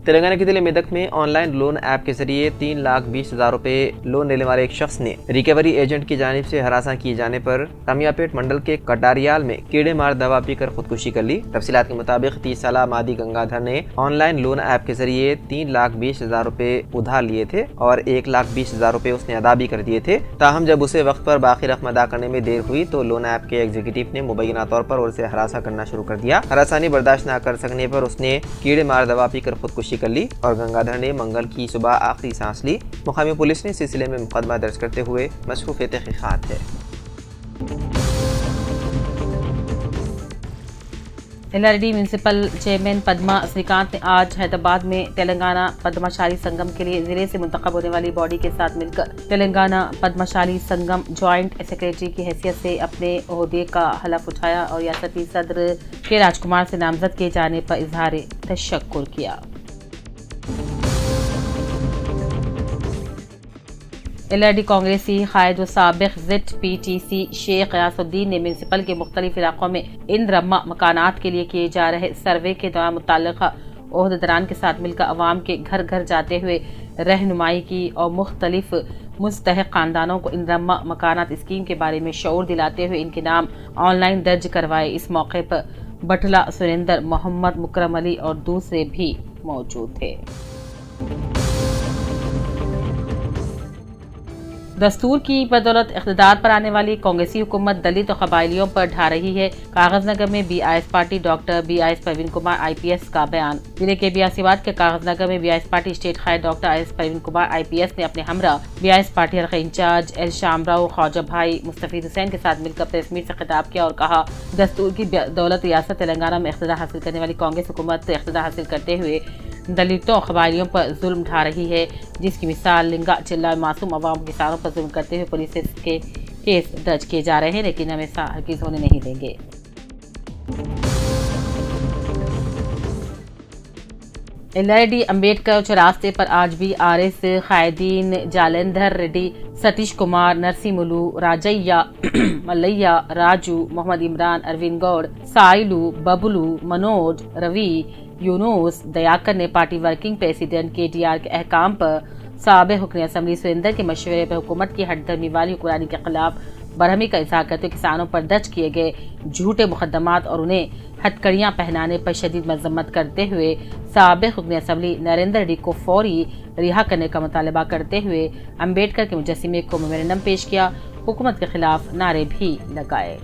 تلنگانہ کے ضلع میدک میں آن لائن لون ایپ کے ذریعے 3,20,000 روپے لون لینے والے ایک شخص نے ریکوری ایجنٹ کی جانب سے ہراساں کیے جانے پر رامیا پیٹ منڈل کے کٹاریال میں کیڑے مار دوا پی کر خودکشی کر لی۔ تفصیلات کے مطابق 30 سالہ مادی گنگا دھر نے آن لائن لون ایپ کے ذریعے 3,20,000 روپے ادھار لیے تھے اور 1,20,000 روپے اس نے ادا بھی کر دیے تھے۔ تاہم جب اسے وقت پر باقی رقم ادا کرنے میں دیر ہوئی تو لون ایپ کے ایگزیکٹو نے مبینہ طور پر اسے ہراساں کرنا شروع کر دیا۔ ہراسانی برداشت نہ کر سکنے پر اس نے کیڑے مار دوا پی کر خودکشی کر لی اور گنگا دھر نے منگل کی صبح آخری سانس لی۔ مقامی پولیس نے سلسلے میں مقدمہ درج کرتے ہوئے مصروف تحقیقات ہے۔ L R D municipal chairman Padma Srikant نے آج حیدرآباد میں تلنگانہ پدما شالی سنگم کے لیے ضلع سے منتخب ہونے والی باڈی کے ساتھ مل کر تلنگانہ پدما شالی سنگم جوائنٹ سیکریٹری کی حیثیت سے اپنے عہدے کا حلف اٹھایا اور ریاستی صدر کے راج کمار سے نامزد کیے جانے پر اظہار تشکر کیا۔ ایل آر ڈی کانگریسی قائد و سابق زیڈ پی ٹی سی شیخ غیاث الدین نے میونسپل کے مختلف علاقوں میں ان رمہ مکانات کے لیے کیے جا رہے سروے کے دوران متعلقہ عہدیداران کے ساتھ مل کر عوام کے گھر گھر جاتے ہوئے رہنمائی کی اور مختلف مستحق خاندانوں کو ان رمہ مکانات اسکیم کے بارے میں شعور دلاتے ہوئے ان کے نام آن لائن درج کروائے۔ اس موقع پر بٹلہ سریندر، محمد مکرم علی اور دوسرے بھی موجود تھے۔ دستور کی بدولت اقتدار پر آنے والی کانگریسی حکومت دلت و قبائلیوں پر ڈھا رہی ہے۔ کاغذ نگر میں B I S party doctor B I S Praveen Kumar I P S کا بیان۔ ضلع کے بیاسیواد کے کاغذ نگر میں B I S party state قائد doctor I S Praveen Kumar I P S نے اپنے ہمراہ بی آئی ایس پارٹی حلقہ انچارج ایل شام راؤ، خواجہ بھائی مستفید حسین کے ساتھ مل کر پریس میٹ سے خطاب کیا اور کہا، دستور کی بدولت ریاست تلنگانہ میں اقتدار حاصل کرنے والی کانگریس حکومت اقتدار حاصل کرتے ہوئے دلتوں اور قبائلیوں پر ظلم ڈھا رہی ہے، جس کی مثال لنگا چلا معصوم عوام کسانوں پر ظلم کرتے ہوئے پولیس کے کیس درج کیے جا رہے ہیں، لیکن ہم ایسا ہرگز ہونے نہیں دیں گے۔ ایل آر ڈی امبیڈکر چوراستے پر آج بھی آر ایس قائدین جالندھر ریڈی، ستیش کمار، نرسی ملو، راجیا ملیہ، راجو، محمد عمران، اروند گوڑ، سائلو، ببلو، منوج، روی، یونوس دیاکر نے پارٹی ورکنگ پریزیڈنٹ کے ڈی آر کے احکام پر سابق رکن اسمبلی سریندر کے مشورے پر حکومت کی ہٹ دھرمی والی حکمرانی کے خلاف برہمی کا اظہار کرتے ہوئے کسانوں پر درج کیے گئے جھوٹے مقدمات اور انہیں ہتکڑیاں پہنانے پر شدید مذمت کرتے ہوئے سابق رکن اسمبلی نریندر ریڈی کو فوری رہا کرنے کا مطالبہ کرتے ہوئے امبیڈکر کے مجسمے کو میمورنڈم پیش کیا، حکومت کے خلاف نعرے بھی لگائے۔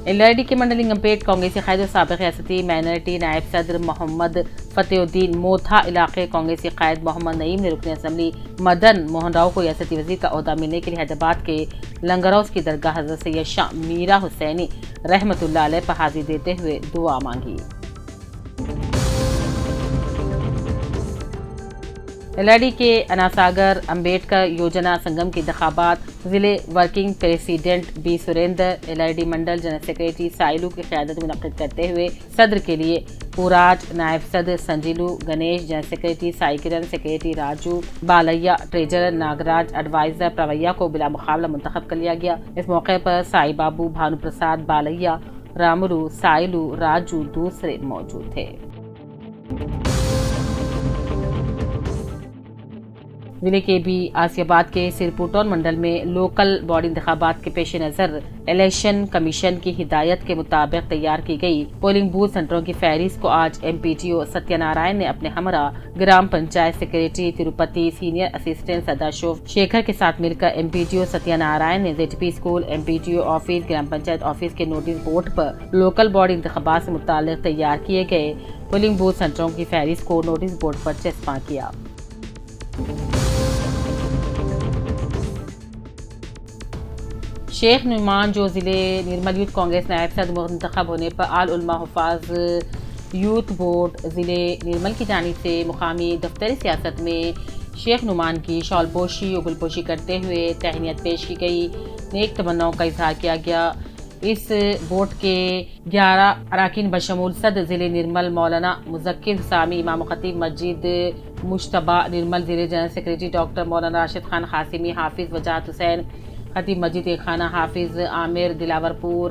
ایل آر ڈی کے منڈلنگ امپیٹ کانگریسی قائد و سابق ریاستی مائنرٹی نائب صدر محمد فتح الدین موتھا علاقے کانگریسی قائد محمد نعیم نے رکن اسمبلی مدن موہن راؤ کو ریاستی وزیر کا عہدہ ملنے کے لیے حیدرآباد کے لنگر ہاؤس کی درگاہ حضرت سید شاہ میرا حسینی رحمۃ اللہ علیہ پر حاضری دیتے ہوئے دعا مانگی۔ ایل آر ڈی کے اناساگر امبیڈکر یوجنا سنگم کے انتخابات ضلع working president B Surender, L R D mandal general secretary Sailu کی قیادت میں منعقد کرتے ہوئے صدر کے لیے پوراج، نائب صدر سنجیلو گنیش، جنرل سیکریٹری سائی کرن، سیکریٹری راجو بالیہ، ٹریجرر ناگراج، ایڈوائزر پرویا کو بلا مقابلہ منتخب کر لیا گیا۔ اس موقع پر سائی بابو، بھانو پرساد، بالیہ، راملو، سائلو، راجو دوسرے موجود تھے۔ ضلع کے بی آسی آباد کے سرپوٹون منڈل میں لوکل باڈی انتخابات کے پیش نظر الیکشن کمیشن کی ہدایت کے مطابق تیار کی گئی پولنگ بوتھ سینٹروں کی فہرست کو آج M P T O Satya Narayan نے اپنے ہمراہ گرام panchayat secretary Tirupati, senior assistant Sadashiv Shekhar کے ساتھ مل کر M P T O Satya Narayan نے Z P school, M P T O office, گرام پنچایت آفس کے نوٹس بورڈ پر لوکل باڈی انتخابات سے متعلق تیار کیے گئے پولنگ بوتھ سینٹروں کی فہرست کو نوٹس بورڈ پر چسپاں کیا۔ شیخ نعمان جو ضلع نرمل یوتھ کانگریس نائب صدر منتخب ہونے پر آل علماء حفاظ یوتھ بورڈ ضلع نرمل کی جانب سے مقامی دفتر سیاست میں شیخ نعمان کی شال پوشی و گل پوشی کرتے ہوئے تہنیت پیش کی گئی، نیک تمناؤں کا اظہار کیا گیا۔ اس بورڈ کے 11 اراکین بشمول صدر ضلع نرمل مولانا مذکر حسامی، امام خطیب مسجد مجتبیٰ نرمل، ضلع جنرل سیکریٹری ڈاکٹر مولانا راشد خان قاسمی، حافظ وجاہت حسین، خطیب مسجد خانہ، حافظ عامر Dilawarpur,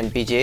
MPJ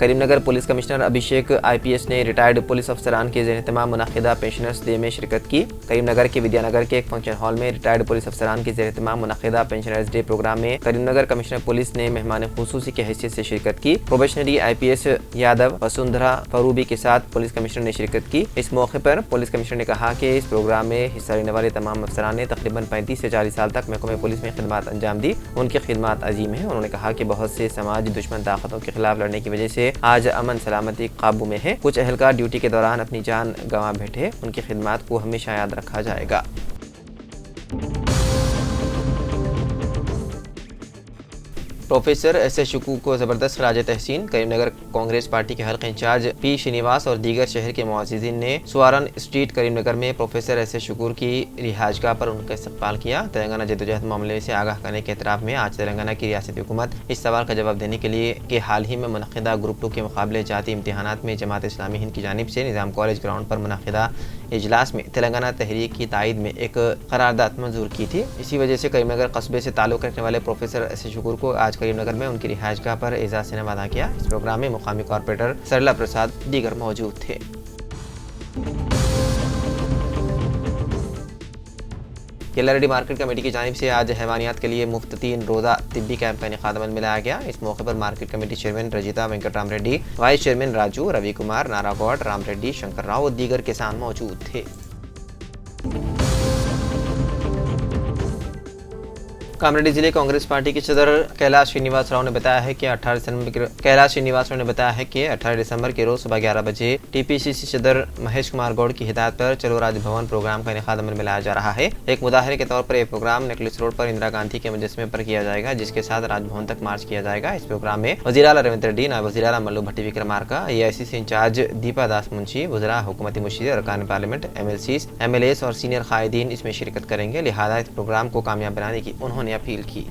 Karimnagar police commissioner Abhishek IPS نے ریٹائرڈ پولیس افسران کے زیر اہتمام منعقدہ پینشنرز ڈے میں شرکت کی۔ کریم نگر کے ودیا نگر کے ایک فنکشن ہال میں ریٹائرڈ پولیس افسران کے زیر اہتمام منعقدہ پینشنرز ڈے پروگرام میں کریم نگر کمشنر پولیس نے مہمان خصوصی کی حیثیت سے شرکت کی۔ پروبیشنری IPS یادو وسندھرا فروبی کے ساتھ پولیس کمشنر نے شرکت کی۔ اس موقع پر پولیس کمشنر نے کہا کہ اس پروگرام میں حصہ لینے والے تمام افسران نے تقریباً 35 سے 40 سال تک محکمہ پولیس میں خدمات انجام دی۔ ان کی خدمات عظیم ہیں۔ انہوں نے کہا کہ بہت سے سماجی دشمن طاقتوں کے خلاف لڑنے کی وجہ سے آج امن سلامتی قابو میں ہے۔ کچھ اہلکار ڈیوٹی کے دوران اپنی جان گنوا بیٹھے، ان کی خدمات کو ہمیشہ یاد رکھا جائے گا۔ پروفیسر ایس شکور کو زبردست خراج تحسین۔ کریم نگر کانگریس پارٹی کے حلقہ انچارج P شرینواس اور دیگر شہر کے معززین نے سوارن اسٹریٹ کریم نگر میں پروفیسر ایس شکور کی رہائش گاہ پر ان کا استقبال کیا۔ تلنگانہ جدوجہد معاملے سے آگاہ کرنے کے اعتراف میں آج تلنگانہ کی ریاستی حکومت اس سوال کا جواب دینے کے لیے کہ حال ہی میں منعقدہ گروپ 2 کے مقابلے جاتی امتحانات میں جماعت اسلامی ہند کی جانب سے نظام کالج گراؤنڈ پر منعقدہ اجلاس میں تلنگانہ تحریک کی تائید میں ایک قرارداد منظور کی تھی۔ اسی وجہ سے کریم نگر قصبے سے تعلق رکھنے والے پروفیسر ایس شکور کو آج کریم نگر میں ان کی رہائش گاہ پر اعزاز سے نوازا کیا۔ اس پروگرام میں مقامی کارپوریٹر سرلا پرساد دیگر موجود تھے۔ کیلا ریڈی مارکیٹ کمیٹی کی جانب سے آج حیوانیات کے لیے مفت 3 روزہ طبی کیمپ کا انعقاد عمل میں لایا گیا۔ اس موقع پر market committee chairman Rajitha Venkat Ram Reddy, vice chairman Raju, Ravi Kumar, Nara Goud, Ram Reddy, Shankar Rao اور دیگر کسان موجود تھے۔ کامریڈی ضلع کانگریس پارٹی کے صدر کیلاش شرینواس راؤ نے بتایا ہے کہ 18 دسمبر کے روز صبح 11 بجے TPCC صدر مہیش کمار گوڑ کی ہدایت پر چلو راج بھون پروگرام کا انعقاد عمل میں لایا جا رہا ہے۔ ایک مظاہرے کے طور پر یہ پروگرام نیکلس روڈ پر اندرا گاندھی کے مجسمے پر کیا جائے گا، جس کے ساتھ راج بھون تک مارچ کیا جائے گا۔ اس پروگرام میں وزیر اعلیٰ ریونت ریڈی، نائب وزیر اعلیٰ ملو بھٹی وکرمارکا، AICC انچارج دیپا داس منشی، وزراء، حکومتی مشیر، ارکان پارلیمنٹ، MLCs، MLAs اور سینئر قائدین اس میں شرکت کریں گے، لہذا اس پروگرام کو کامیاب بنانے کی انہوں نے اپیل کی۔